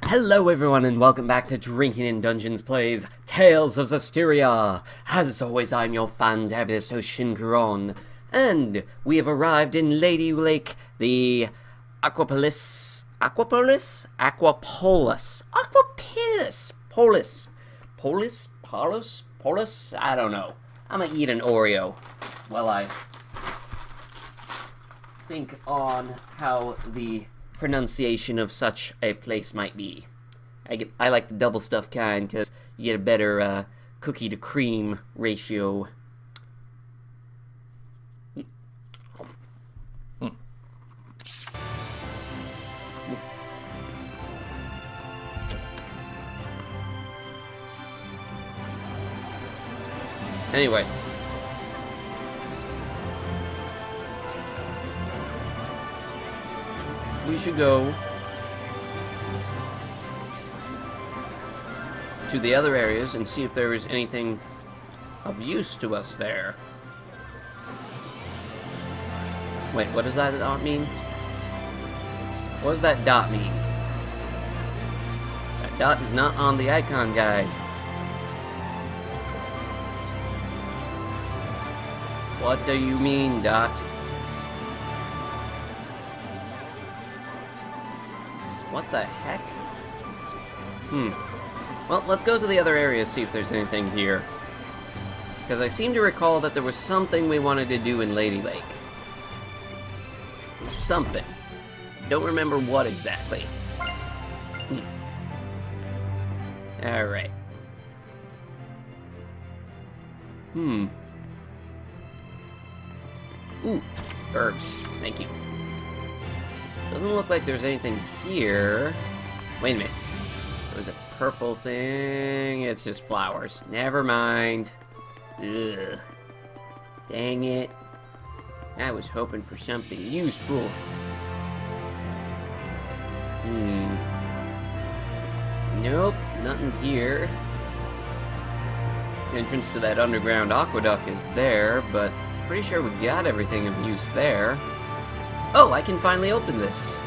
Hello everyone and welcome back to Drinking in Dungeons Plays Tales of Zestiria. As always, I'm your fantabulous host Shin, and we have arrived in Lady Lake, the Aquapolis, I don't know. I'm gonna eat an Oreo while I think on how the pronunciation of such a place might be. I like the double stuffed kind because you get a better cookie to cream ratio. Anyway. We should go to the other areas and see if there is anything of use to us there. Wait, what does that dot mean? What does that dot mean? That dot is not on the icon guide. What do you mean, dot? What the heck? Well, let's go to the other areas, see if there's anything here. Because I seem to recall that there was something we wanted to do in Lady Lake. Something. Don't remember what exactly. Alright. Ooh, herbs. Thank you. Doesn't look like there's anything here. Wait a minute. There's a purple thing. It's just flowers. Never mind. Ugh. Dang it. I was hoping for something useful. Nope, nothing here. Entrance to that underground aqueduct is there, but pretty sure we got everything of use there. Oh, I can finally open this.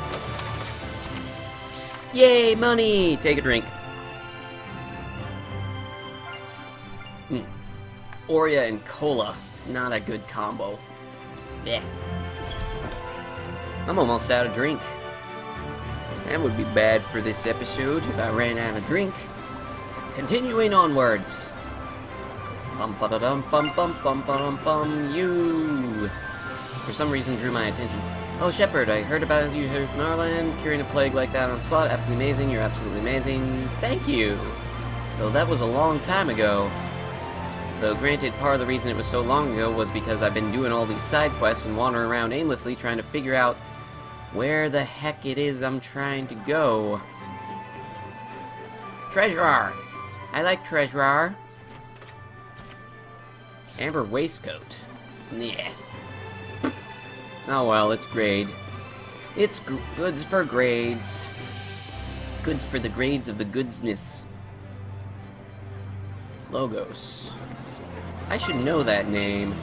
Yay, money! Take a drink. Oreo and cola. Not a good combo. Yeah. I'm almost out of drink. That would be bad for this episode if I ran out of drink. Continuing onwards. Bum ba da dum bum bum bum bum bum. You for some reason drew my attention. Oh, Shepherd, I heard about you here from Narland, curing a plague like that on the spot. Absolutely amazing, you're absolutely amazing. Thank you! Though that was a long time ago. Though granted, part of the reason it was so long ago was because I've been doing all these side quests and wandering around aimlessly trying to figure out where the heck it is I'm trying to go. Treasurer! I like Treasurer. Amber waistcoat. Yeah. Oh well, it's grade. It's goods for grades. Goods for the grades of the goodsness. Logos. I should know that name.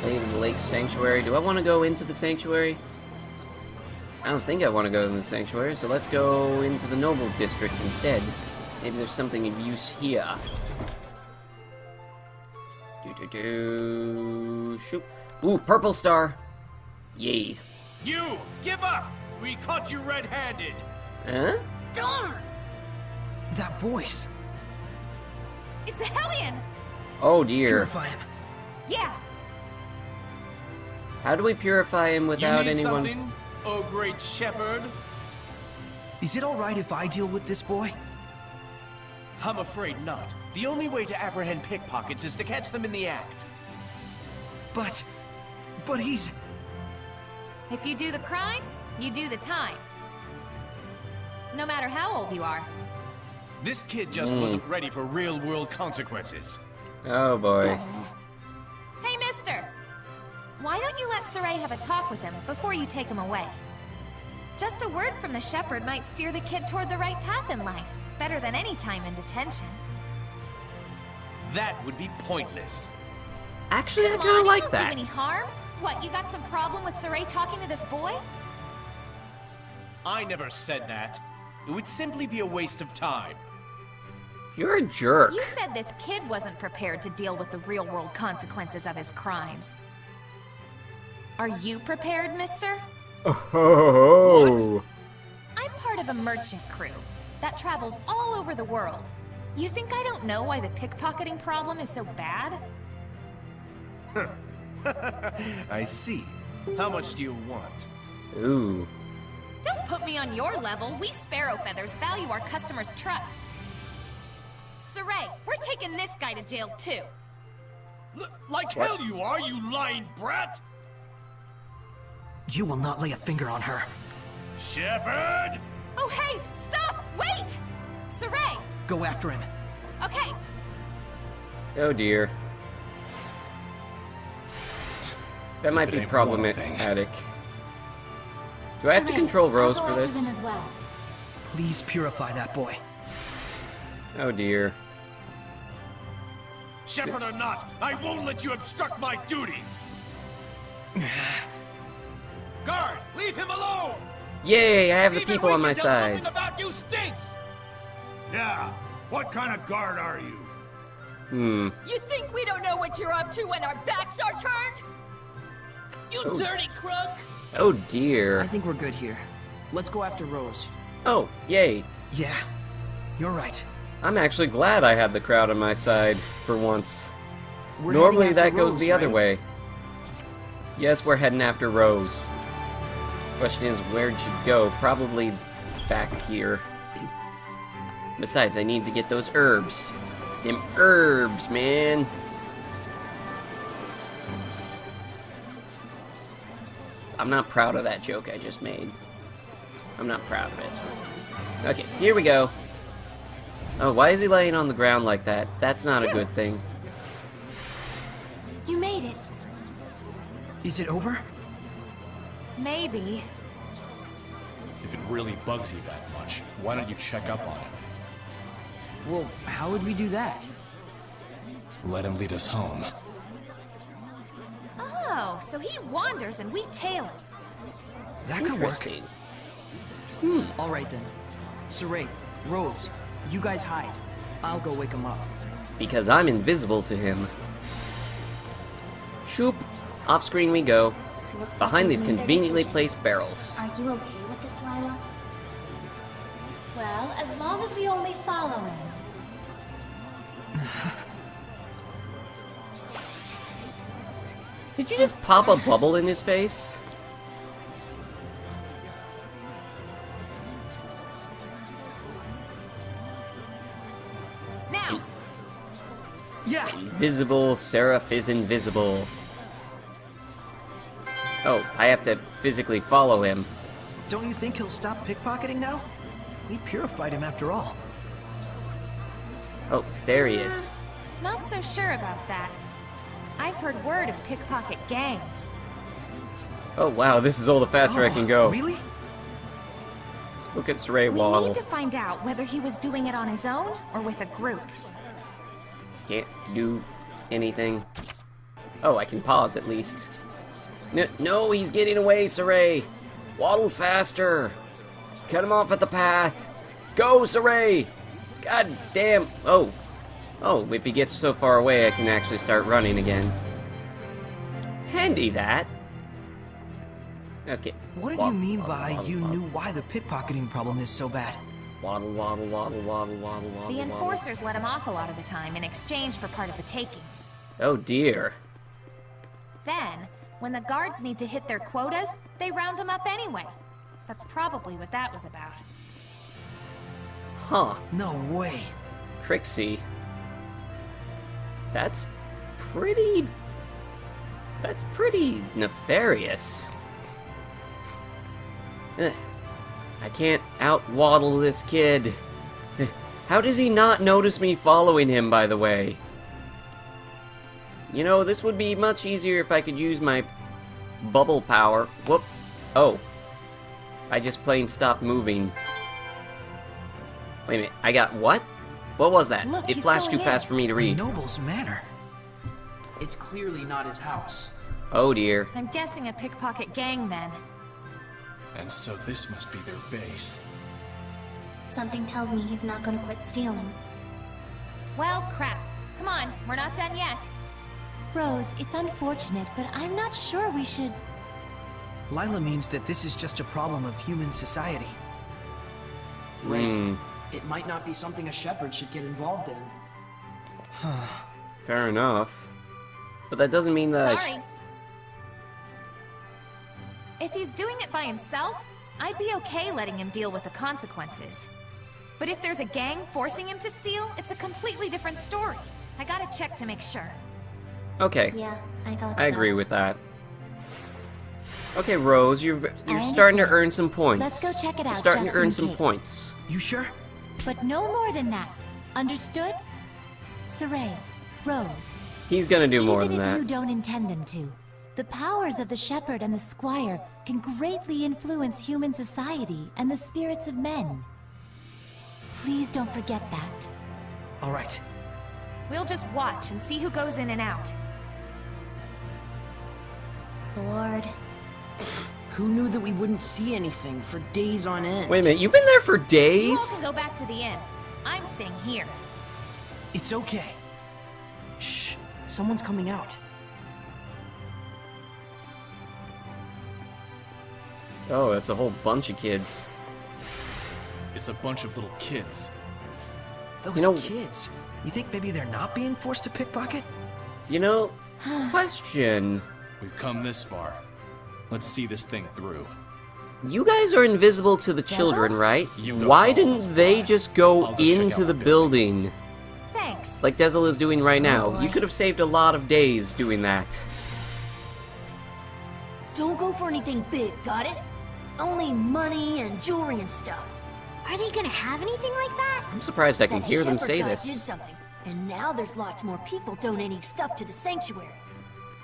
Lady of the Lake Sanctuary. Do I want to go into the Sanctuary? I don't think I want to go into the Sanctuary, so let's go into the Nobles District instead. Maybe there's something of use here. Shoot. Ooh, purple star. Yay. You! Give up! We caught you red-handed! Huh? Darn! That voice! It's a Hellion! Oh dear. Purify him. Yeah. How do we purify him without you need anyone? Something, oh great shepherd? Is it alright if I deal with this boy? I'm afraid not. The only way to apprehend pickpockets is to catch them in the act. But he's... If you do the crime, you do the time. No matter how old you are. This kid just wasn't ready for real-world consequences. Oh boy. Hey, mister! Why don't you let Saray have a talk with him before you take him away? Just a word from the shepherd might steer the kid toward the right path in life, better than any time in detention. That would be pointless. Actually, I Come kind on, of it like won't that. do any harm. What, you got some problem with Saray talking to this boy? I never said that. It would simply be a waste of time. You're a jerk. You said this kid wasn't prepared to deal with the real-world consequences of his crimes. Are you prepared, mister? Oh. I'm part of a merchant crew that travels all over the world. You think I don't know why the pickpocketing problem is so bad? I see. How much do you want? Ooh. Don't put me on your level. We Sparrow Feathers value our customers' trust. Saray, we're taking this guy to jail too. Like hell you are, you lying brat! You will not lay a finger on her. Shepard! Oh hey, stop! Wait! Saray! Go after him. Okay, Oh dear. That might it be ain't problematic. Do I have to control Rose for this? as well. Please purify that boy. Oh dear. Shepard or not, I won't let you obstruct my duties! Guard, leave him alone! Yay, I have the people on my side. Something about you stinks! Yeah, what kind of guard are you? You think we don't know what you're up to when our backs are turned? You dirty crook! Oh dear. I think we're good here. Let's go after Rose. Oh, yay. Yeah, you're right. I'm actually glad I had the crowd on my side for once. We're Normally heading after that goes Rose, the other right? way. Yes, we're heading after Rose. Question is, where'd you go? Probably back here. Besides, I need to get those herbs. Them herbs, man. I'm not proud of that joke I just made. I'm not proud of it. Okay, here we go. Oh, why is he laying on the ground like that? That's not a good thing. You made it. Is it over? Maybe. If it really bugs you that much, why don't you check up on him? Well, how would we do that? Let him lead us home. Oh, so he wanders and we tail him. That could work. Interesting. All right then. Saray, Rose, you guys hide. I'll go wake him up. Because I'm invisible to him. Shoop. Off screen we go. Behind these conveniently placed barrels. Are you okay with this, Lila? Well, as long as we only follow him. Did you just pop a bubble in his face? Now, Yeah! Invisible Seraph is invisible. Oh, I have to physically follow him. Don't you think he'll stop pickpocketing now? We purified him after all. Oh, there he is. not so sure about that. I've heard word of pickpocket gangs. Oh wow, this is all the faster I can go. Really? Look at Saray We waddle. need to find out whether he was doing it on his own or with a group. Can't do anything. Oh, I can pause at least. No, he's getting away, Saray! Waddle faster! Cut him off at the path! Go, Saray! God damn! Oh, if he gets so far away, I can actually start running again. Handy, that. Okay. What did you mean by you knew why the pickpocketing problem is so bad? Waddle, waddle, waddle, waddle, waddle, waddle, The waddle. enforcers let him off a lot of the time in exchange for part of the takings. Oh dear. Then, when the guards need to hit their quotas, they round him up anyway. That's probably what that was about. Huh. No way. Trixie. That's pretty nefarious. Ugh. I can't out-waddle this kid. How does he not notice me following him, by the way? You know, this would be much easier if I could use my bubble power. Whoop. Oh. I just plain stopped moving. Wait a minute, I got what? What was that? Look, It he's flashed too going in. fast for me to A read. noble's manor. It's clearly not his house. Oh dear. I'm guessing a pickpocket gang then. And so this must be their base. Something tells me he's not gonna quit stealing. Well, crap. Come on, we're not done yet. Rose, it's unfortunate, but I'm not sure we should... Lila means that this is just a problem of human society. Right. It might not be something a shepherd should get involved in. Fair enough. But that doesn't mean that Sorry. If he's doing it by himself, I'd be okay letting him deal with the consequences. But if there's a gang forcing him to steal, it's a completely different story. I gotta check to make sure. Okay. Yeah, I thought I so. agree with that. Okay, Rose, you're starting to understand. earn some points. Let's go check it You're out starting to just earn in some case. points. You sure? But no more than that. Understood? Saray, Rose. He's gonna do more Even than if that. you don't intend them to, the powers of the shepherd and the squire can greatly influence human society and the spirits of men. Please don't forget that. All right. We'll just watch and see who goes in and out. Lord. Who knew that we wouldn't see anything for days on end? Wait a minute, you've been there for You all days? can go back to the inn. I'm staying here. It's okay. Shh! Someone's coming out. Oh, that's a whole bunch of kids. It's a bunch of little kids. Those You know- kids. You think maybe they're not being forced to pickpocket? You know, question. We've come this far. Let's see this thing through. You guys are invisible to the children, right? You go Why follow us, didn't they Brian. just go I'll go check into out the the building Thanks. like Dezel is doing right now? boy. You could have saved a lot of days doing that. Don't go for anything big, got it? Only money and jewelry and stuff. Are they gonna have anything like that? I'm surprised I can That hear them shepherd say guy this. did something, and now there's lots more people donating stuff to the sanctuary.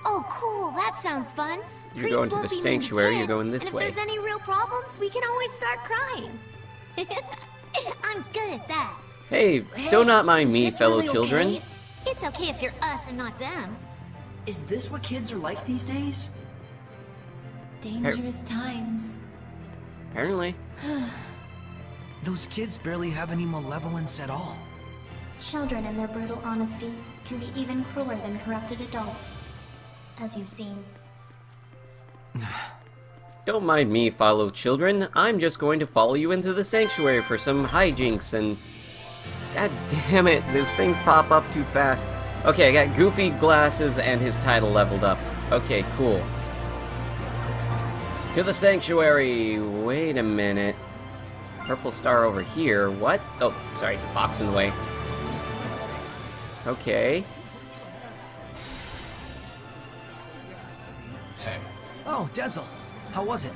Oh, cool! That sounds fun. You're Priests going to won't the be mean sanctuary, you're kids, going this and way. if there's any real problems, we can always start crying. I'm good at that. Hey, do not mind Is me, this fellow really children. okay? It's okay if you're us and not them. Is this what kids are like these days? Dangerous times. Apparently. Those kids barely have any malevolence at all. Children and their brutal honesty can be even crueler than corrupted adults, as you've seen. Don't mind me, fellow children. I'm just going to follow you into the sanctuary for some hijinks and... God damn it, those things pop up too fast. Okay, I got Goofy glasses and his title leveled up. Okay, cool. To the sanctuary. Wait a minute. Purple star over here. What? Oh, sorry, box in the way. Okay. Hey, Oh, Dezel. How was it?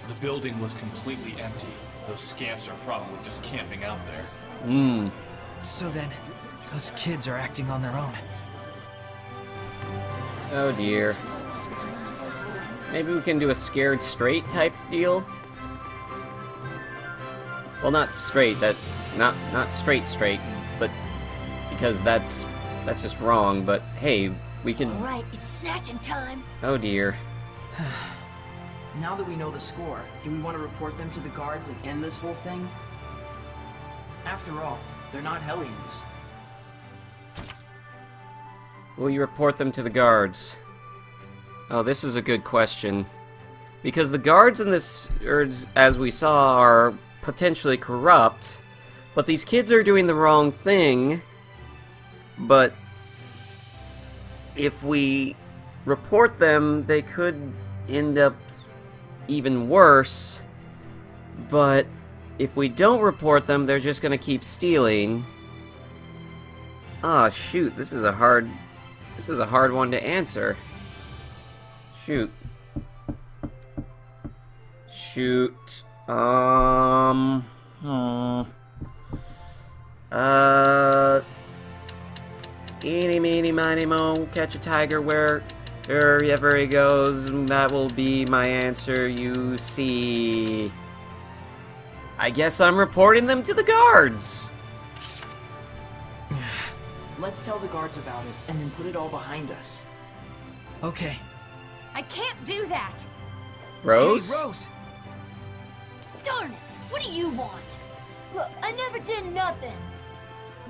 the building was completely empty. Those scamps are probably just camping out there. So then, those kids are acting on their own. Oh dear. Maybe we can do a scared straight type deal? Well, not straight, not straight, but because that's just wrong, but hey, we can... Alright, it's snatching time. Oh dear. Now that we know the score, do we want to report them to the guards and end this whole thing? After all, they're not Hellions. Will you report them to the guards? Oh, this is a good question. Because the guards in this, as we saw, are potentially corrupt, but these kids are doing the wrong thing, but if we report them, they could end up even worse, but if we don't report them, they're just gonna keep stealing. Ah, shoot, this is a hard one to answer. Shoot. Eeny, meeny, miny, mo, catch a tiger wherever he goes. That will be my answer, you see. I guess I'm reporting them to the guards. Let's tell the guards about it, and then put it all behind us. Okay. I can't do that. Rose? Hey, Rose! Darn it! What do you want? Look, I never did nothing.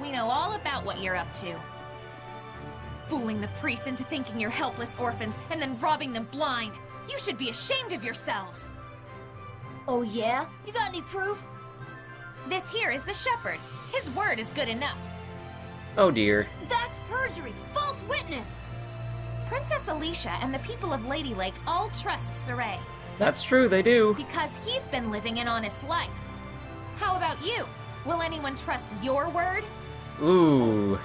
We know all about what you're up to. Fooling the priests into thinking you're helpless orphans and then robbing them blind. You should be ashamed of yourselves. Oh yeah? You got any proof? This here is the shepherd. His word is good enough. Oh dear. That's perjury! False witness! Princess Alicia and the people of Lady Lake all trust Saray That's true, they do. because he's been living an honest life. How about you? Will anyone trust your word? Ooh.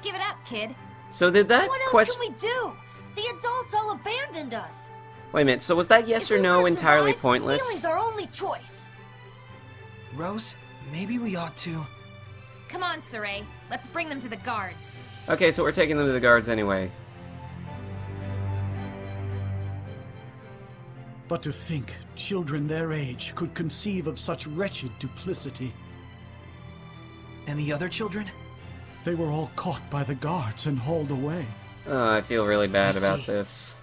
Give it up, kid. So did that What else question... can we do? The adults all abandoned us. Wait a minute, so was that yes If or we no wanna entirely survive, pointless? Stealing's our only choice. Rose, maybe we ought to... Come on, Saray. Let's bring them to the guards. Okay, so we're taking them to the guards anyway. But to think children their age could conceive of such wretched duplicity. And the other children? They were all caught by the guards and hauled away. Oh, I feel really bad I about see. this.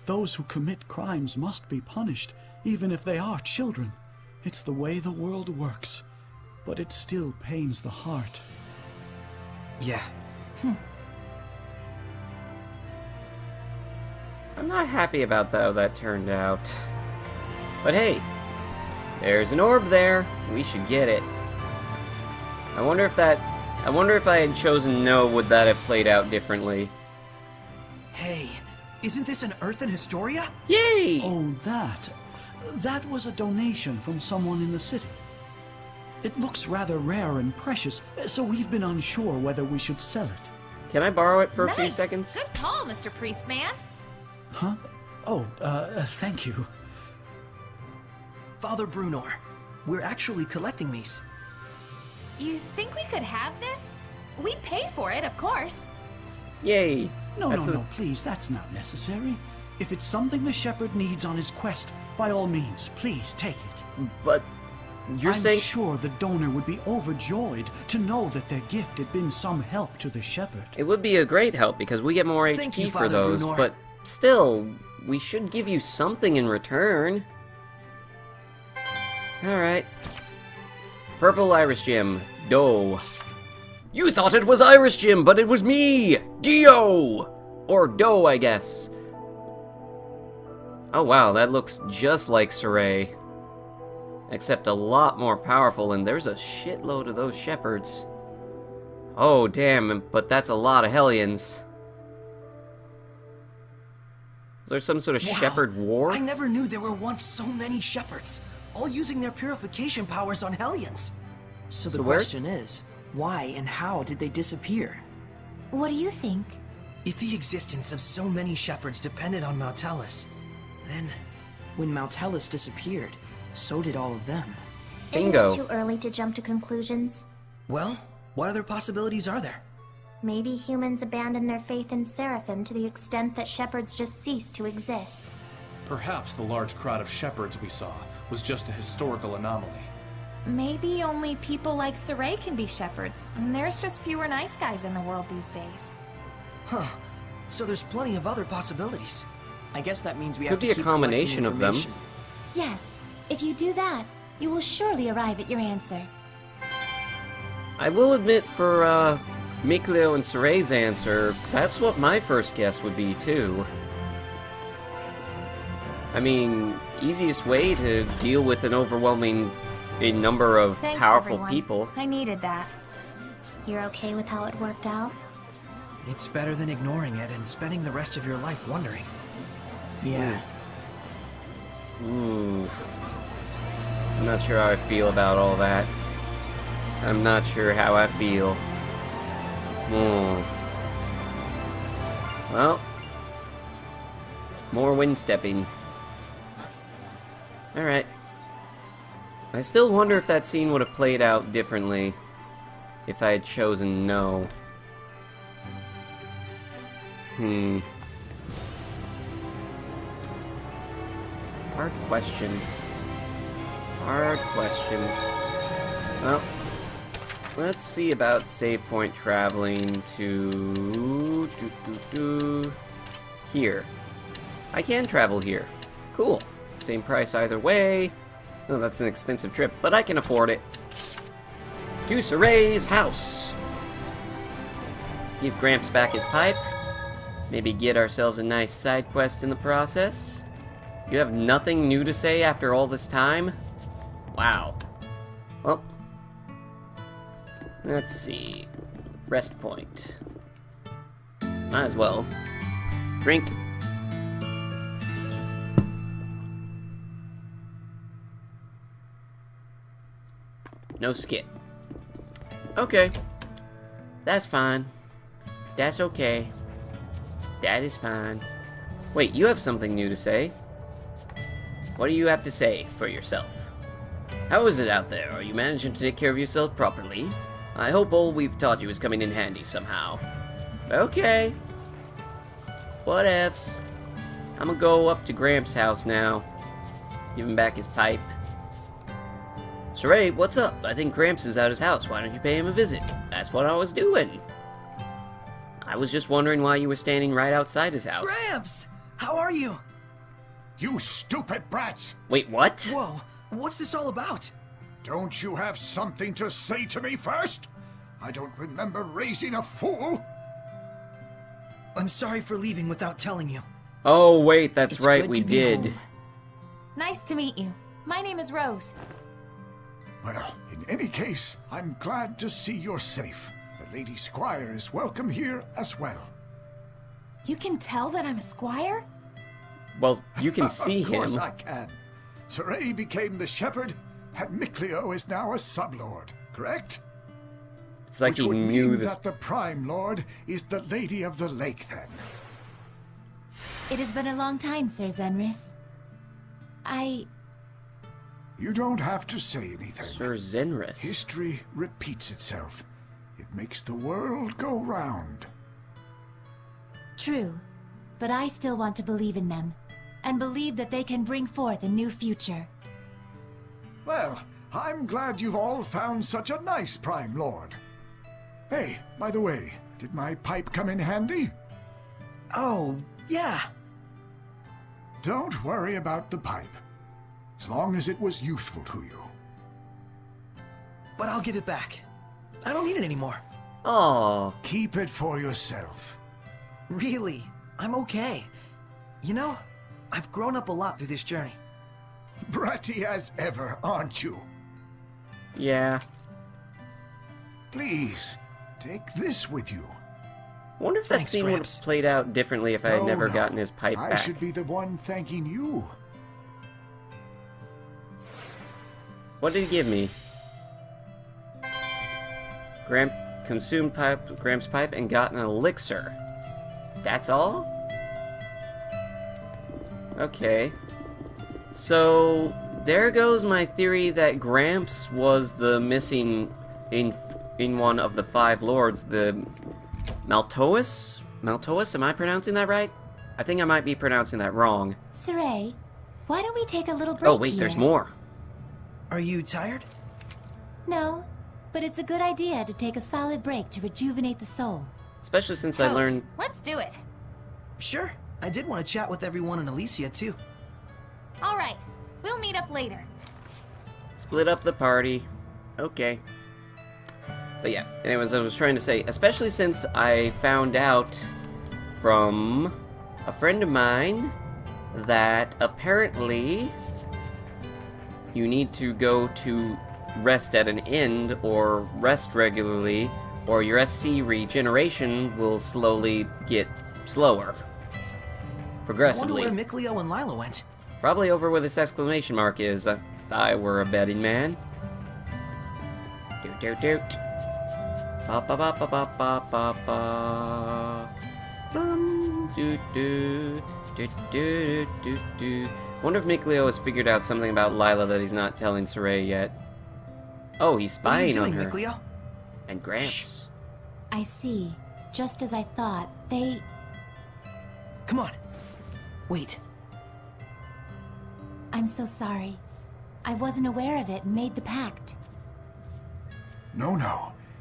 Those who commit crimes must be punished, even if they are children. It's the way the world works. But it still pains the heart. Yeah. I'm not happy about how that turned out. But hey, there's an orb there. We should get it. I wonder if I had chosen no, would that have played out differently? Hey, isn't this an Earthen Historia? Yay! Oh, that. That was a donation from someone in the city. It looks rather rare and precious, so we've been unsure whether we should sell it. Can I borrow it for a few Nice. seconds? Good call, Mr. Priestman. Huh? Oh, thank you. Father Brunor, we're actually collecting these. You think we could have this? We'd pay for it, of course. Yay! No, That's no, please, that's not necessary. If it's something the shepherd needs on his quest, by all means, please take it. But you're I'm saying... sure the donor would be overjoyed to know that their gift had been some help to the shepherd. It would be a great help because we get more Thank HP you, for Father those, Brunor. but still, we should give you something in return. Alright. Purple Iris Gem. Doe. You thought it was Iris Gem, but it was me! Dio! Or Doe, I guess. Oh wow, that looks just like Saray. Except a lot more powerful, and there's a shitload of those shepherds. Oh damn, but that's a lot of Hellions. Is there some sort of Wow, shepherd war? I never knew there were once so many shepherds, all using their purification powers on Hellions. So the So where- question is, why and how did they disappear? What do you think? If the existence of so many shepherds depended on Maltellus, then... When Maltellus disappeared, so did all of them. Bingo. Isn't it too early to jump to conclusions? Well, what other possibilities are there? Maybe humans abandoned their faith in Seraphim to the extent that shepherds just ceased to exist. Perhaps the large crowd of shepherds we saw was just a historical anomaly. Maybe only people like Saray can be shepherds, and there's just fewer nice guys in the world these days. Huh. So there's plenty of other possibilities. I guess that means we Could have to be a keep combination collecting of them. information. Yes, if you do that, you will surely arrive at your answer. I will admit for, Mikleo and Saray's answer, that's what my first guess would be, too. I mean, easiest way to deal with an overwhelming number of Thanks, powerful everyone. people. I needed that. You're okay with how it worked out? It's better than ignoring it and spending the rest of your life wondering. Yeah. Ooh. I'm not sure how I feel about all that. I'm not sure how I feel. Well, more wind stepping. Alright. I still wonder if that scene would have played out differently if I had chosen no. Hard question. Hard question. Well, let's see about save point traveling to... here. I can travel here. Cool. Same price either way. Oh, that's an expensive trip, but I can afford it. To Soray's house. Give Gramps back his pipe. Maybe get ourselves a nice side quest in the process. You have nothing new to say after all this time? Wow. Well, let's see. Rest point. Might as well. Drink. No skip. Okay. That's fine. That's okay. That is fine. Wait, you have something new to say. What do you have to say for yourself? How is it out there? Are you managing to take care of yourself properly? I hope all we've taught you is coming in handy somehow. Okay. Whatevs. I'm gonna go up to Gramps' house now. Give him back his pipe. Saray, what's up? I think Gramps is at his house. Why don't you pay him a visit? That's what I was doing. I was just wondering why you were standing right outside his house. Gramps! How are you? You stupid brats! Wait, what? Whoa, what's this all about? Don't you have something to say to me first? I don't remember raising a fool. I'm sorry for leaving without telling you. Oh, wait, that's It's right, good we to be did. home. Nice to meet you. My name is Rose. Well, in any case, I'm glad to see you're safe. The Lady Squire is welcome here as well. You can tell that I'm a squire? Well, you can see Of course him. I can. Saray became the shepherd, and Mikleo is now a sublord, correct? It's like Which he would knew mean this. that the Prime Lord is the Lady of the Lake, then. It has been a long time, Sir Zenris. You don't have to say anything. Sir Zenris. History repeats itself. It makes the world go round. True, but I still want to believe in them, and believe that they can bring forth a new future. Well, I'm glad you've all found such a nice Prime Lord. Hey, by the way, did my pipe come in handy? Oh, yeah. Don't worry about the pipe, as long as it was useful to you. But I'll give it back. I don't need it anymore. Oh, Keep it for yourself. Really, I'm okay. You know, I've grown up a lot through this journey. Bratty as ever, aren't you? yeah. Please, take this with you. I wonder if that Thanks, scene would Gramps. have played out differently if I had No, never no, gotten his pipe I back. should be the one thanking you. What did he give me? Consumed Gramps' pipe and got an elixir. That's all? Okay. So, there goes my theory that Gramps was the missing in one of the 5 lords, the Maltois? Maltois, am I pronouncing that right? I think I might be pronouncing that wrong. Saray, why don't we take a little break Oh wait, there's here? more. Are you tired? No, but it's a good idea to take a solid break to rejuvenate the soul. Especially since I Totes. learned... Let's do it. Sure. I did want to chat with everyone in Alicia, too. All right. We'll meet up later. Split up the party. Okay. But yeah, anyways, I was trying to say, especially since I found out from a friend of mine that apparently you need to go to rest at an inn or rest regularly, or your SC regeneration will slowly get slower. I Progressively. wonder where Mikleo and Lila went. Probably over where this exclamation mark is, if I were a betting man. Doot doot doot. Ba ba ba ba ba ba ba ba. Bum doot doot doot doot doot doot. Wonder if Mikleo has figured out something about Lila that he's not telling Saray yet. Oh, he's What are you spying on doing, her. Mikleo? And Gramps. I see. Just as I thought, they... Come on. Wait. I'm so sorry. I wasn't aware of it and made the pact. No, no.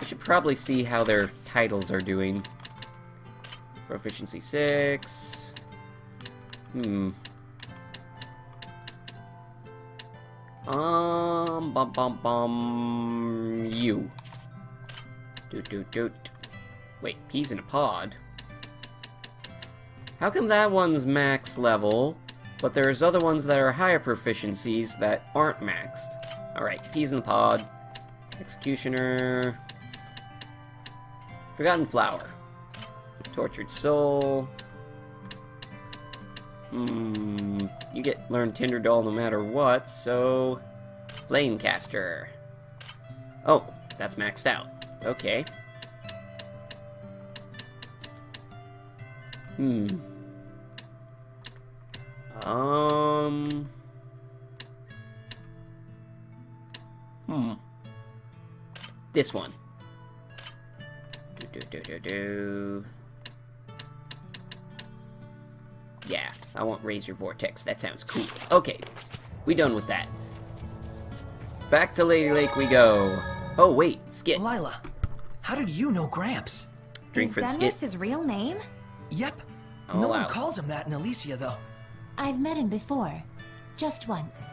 I should probably see how their titles are doing. Proficiency 6. You. Doot. Wait, P's in a pod. How come that one's max level, but there's other ones that are higher proficiencies that aren't maxed? Alright, P's in the pod. Executioner. Forgotten Flower. Tortured Soul. You get learn Tinder Doll no matter what, so... Flamecaster. Oh, that's maxed out. Okay. This one. Yeah, I want Razor Vortex. That sounds cool. Okay, we done with that. Back to Lady Lake we go. Oh, wait, Skit. Lila, how did you know Gramps? Drink Is for the Zenris Skit. his real name? Yep. Oh, No wow. one calls him that in Alicia, though. I've met him before. Just once.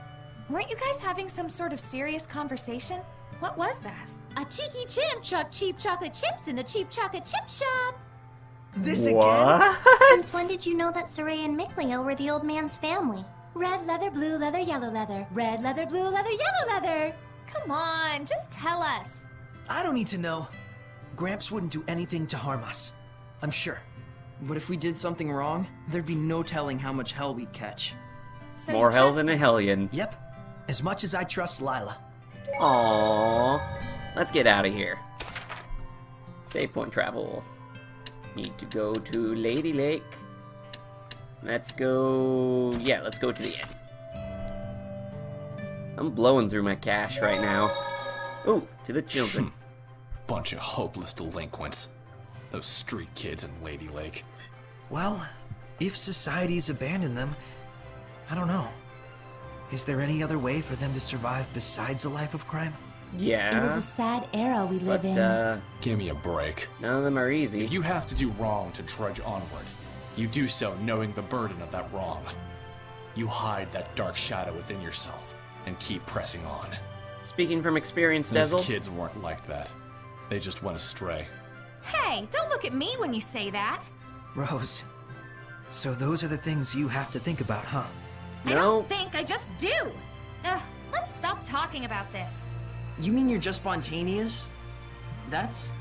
Weren't you guys having some sort of serious conversation? What was that? A cheeky chimp chucked cheap chocolate chips in the cheap chocolate chip shop. This again? What? Since when did you know that Saray and Mickleo were the old man's family? Red leather, blue leather, yellow leather. Red leather, blue leather, yellow leather. Come on, just tell us. I don't need to know. Gramps wouldn't do anything to harm us. I'm sure. But if we did something wrong, there'd be no telling how much hell we'd catch. So More you hell trust than a him? hellion. Yep. As much as I trust Lila. Aww. Let's get out of here. Save point travel. Need to go to Lady Lake. Let's go... Yeah, let's go to the end. I'm blowing through my cash right now. Ooh, to the children. Bunch of hopeless delinquents. Those street kids in Lady Lake. Well, if society's abandoned them, I don't know. Is there any other way for them to survive besides a life of crime? It is Yeah, a sad era we live but in. Give me a break. none of them are easy. If you have to do wrong to trudge onward, you do so knowing the burden of that wrong. You hide that dark shadow within yourself and keep pressing on. Speaking from experience, Those Dezel. kids weren't like that. They just went astray. Hey, don't look at me when you say that. Rose, so those are the things you have to think about, huh? I No. don't think, I just do. Ugh, let's stop talking about this. You mean you're just spontaneous? That's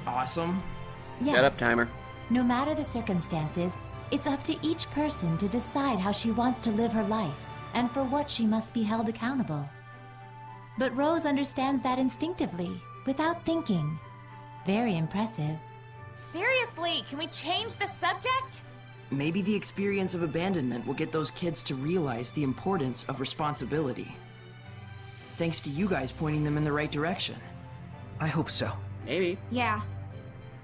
awesome. Yes. Shut up, timer. No matter the circumstances, it's up to each person to decide how she wants to live her life and for what she must be held accountable. But Rose understands that instinctively, without thinking. Very impressive. Seriously, can we change the subject? Maybe the experience of abandonment will get those kids to realize the importance of responsibility. Thanks to you guys pointing them in the right direction. I hope so. Maybe. Yeah.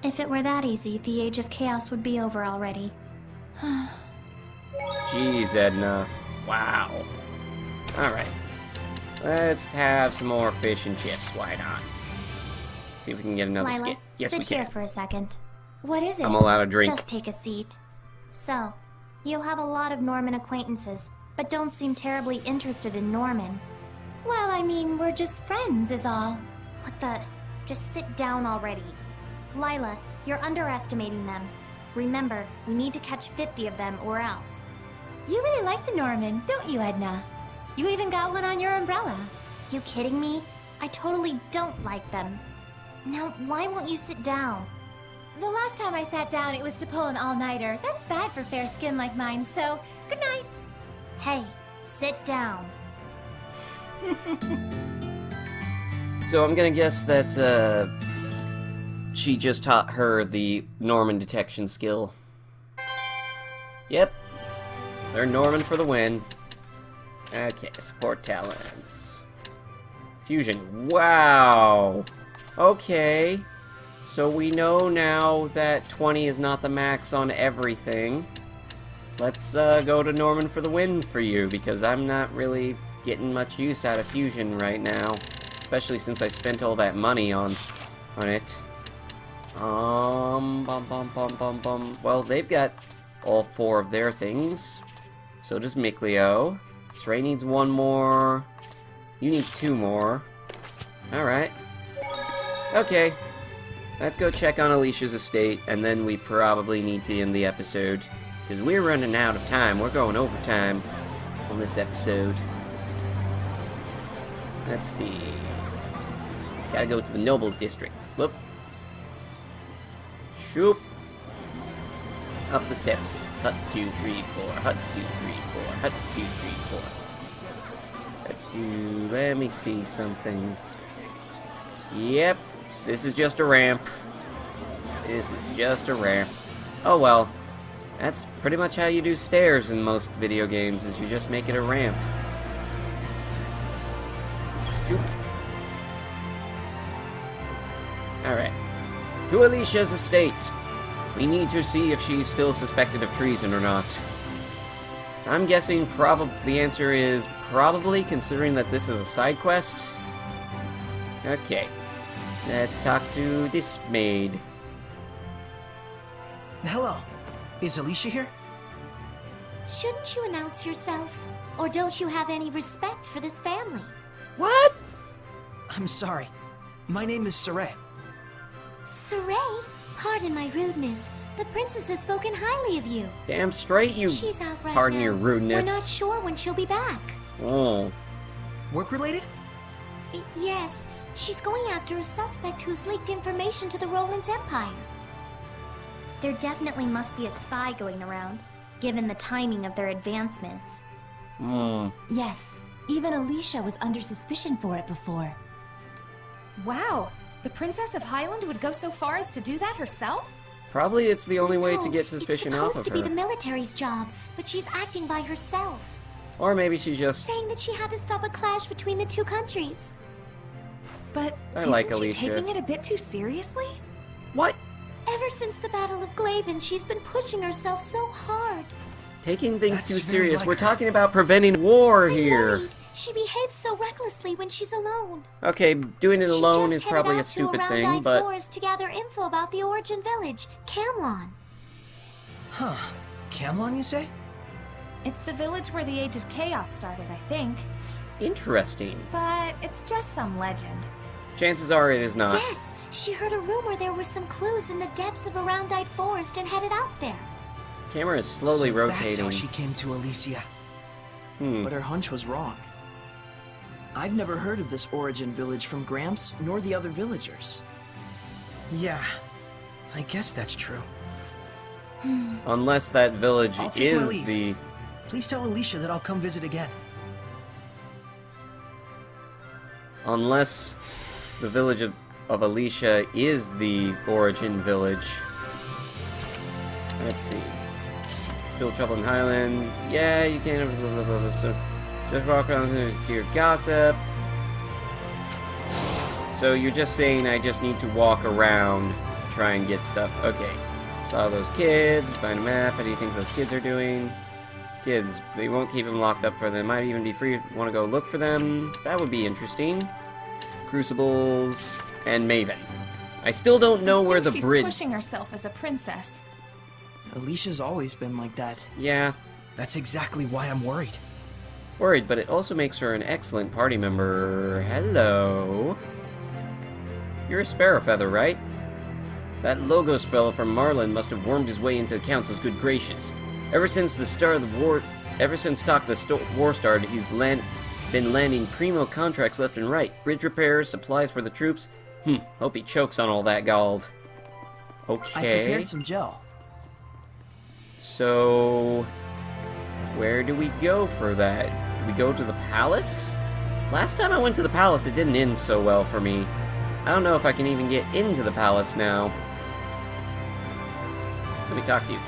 If it were that easy, the Age of Chaos would be over already. Jeez, Edna. Wow. Alright. Let's have some more fish and chips. Why not? See if we can get another Lila, skit. Yes, sit we can. here for a second. What is it? I'm allowed a drink. Just take a seat. So, you'll have a lot of Norman acquaintances, but don't seem terribly interested in Norman. Well, I mean, we're just friends is all. What the? Just sit down already. Lila, you're underestimating them. Remember, we need to catch 50 of them or else. You really like the Norman, don't you, Edna? You even got one on your umbrella. You kidding me? I totally don't like them. Now, why won't you sit down? The last time I sat down, it was to pull an all-nighter. That's bad for fair skin like mine, so good night. Hey, sit down. So I'm gonna guess that, she just taught her the Norman detection skill. Yep. They're Norman for the win. Okay, support talents. Fusion. Wow! Okay. So we know now that 20 is not the max on everything. Let's go to Norman for the win for you, because I'm not really getting much use out of Fusion right now. Especially since I spent all that money on on it. Well, they've got all 4 of their things. So does Mikleo. Saray needs 1 more. You need 2 more. Alright. Okay. Let's go check on Alicia's estate, and then we probably need to end the episode. Because we're running out of time. We're going overtime on this episode. Let's see. Gotta go to the Nobles District. Whoop. Shoop. Up the steps. Hut 2, 3, 4. Hut 2, 3, 4. Hut 2, 3, 4. Hut 2. Let me see something. Yep. This is just a ramp. This is just a ramp. Oh well. That's pretty much how you do stairs in most video games, is you just make it a ramp. Alright. To Alicia's estate. We need to see if she's still suspected of treason or not. I'm guessing the answer is probably, considering that this is a side quest. Okay. Let's talk to this maid. Hello. Is Alicia here? Shouldn't you announce yourself? Or don't you have any respect for this family? What? I'm sorry. My name is Saray. Saray? Pardon my rudeness. The princess has spoken highly of you. Damn straight you. She's out right Pardon now. your rudeness. We're not sure when she'll be back. Oh. Work-related? Yes. She's going after a suspect who's leaked information to the Roland's Empire. There definitely must be a spy going around, given the timing of their advancements. Yes, even Alicia was under suspicion for it before. Wow, the Princess of Highland would go so far as to do that herself? Probably it's the only way to No, get suspicion off of It's supposed to be the military's job, but she's acting by herself, Or maybe she's just... saying that she had to stop a clash between the 2 countries. But I like isn't she Alicia. taking it a bit too seriously? What? Ever since the Battle of Glaven, she's been pushing herself so hard. Taking things That's too very serious. like We're her. talking about preventing war I'm here. worried. She behaves so recklessly when she's alone. Okay, doing it alone she is just probably headed a out stupid to a thing, round-eyed but... forest to gather info about the origin village, Camlon. Huh. Camlon, you say? It's the village where the Age of Chaos started, I think. Interesting. But it's just some legend. Chances are it is not. Yes, she heard a rumor there were some clues in the depths of a round-eyed forest and headed out there. Camera is slowly So rotating. That's how she came to Alicia. But her hunch was wrong. I've never heard of this origin village from Gramps nor the other villagers. Yeah, I guess that's true. Unless that village I'll take my is leave. the... Please tell Alicia that I'll come visit again. Unless the village of Alicia is the origin village. Let's see. Still trouble in Highland. Yeah, you can't... Blah, blah, blah, blah. So, just walk around here, hear gossip. So you're just saying I just need to walk around, try and get stuff. Okay. Saw those kids, find a map. How do you think those kids are doing? Kids, they won't keep them locked up for them. Might even be free. Want to go look for them? That would be interesting. Crucibles and Maven. I still don't know where the she's bridge... pushing herself as a princess. Alicia's always been like that. Yeah, That's exactly why I'm worried. worried, but it also makes her an excellent party member. Hello. You're a Sparrowfeather, right? That Logos fellow from Marlin must have wormed his way into the Council's good graces. Ever since the start of the war... Ever since war started, he's been landing primo contracts left and right. Bridge repairs, supplies for the troops. Hope he chokes on all that gold. I've Okay. prepared some gel. So... where do we go for that? Do we go to the palace? Last time I went to the palace, it didn't end so well for me. I don't know if I can even get into the palace now. Let me talk to you.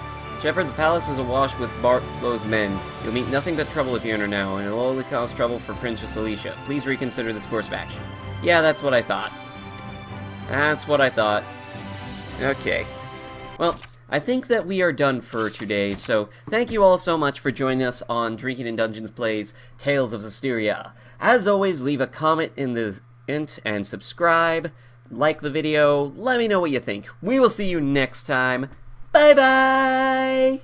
Shepard, the palace is awash with Bartlow's men. You'll meet nothing but trouble if you enter now, and it'll only cause trouble for Princess Alicia. Please reconsider this course of action. Yeah, that's what I thought. That's what I thought. Okay. Well, I think that we are done for today, so thank you all so much for joining us on Drinking in Dungeons Plays Tales of Zestiria. As always, leave a comment in the and subscribe. like the video, let me know what you think. We will see you next time. Bye-bye!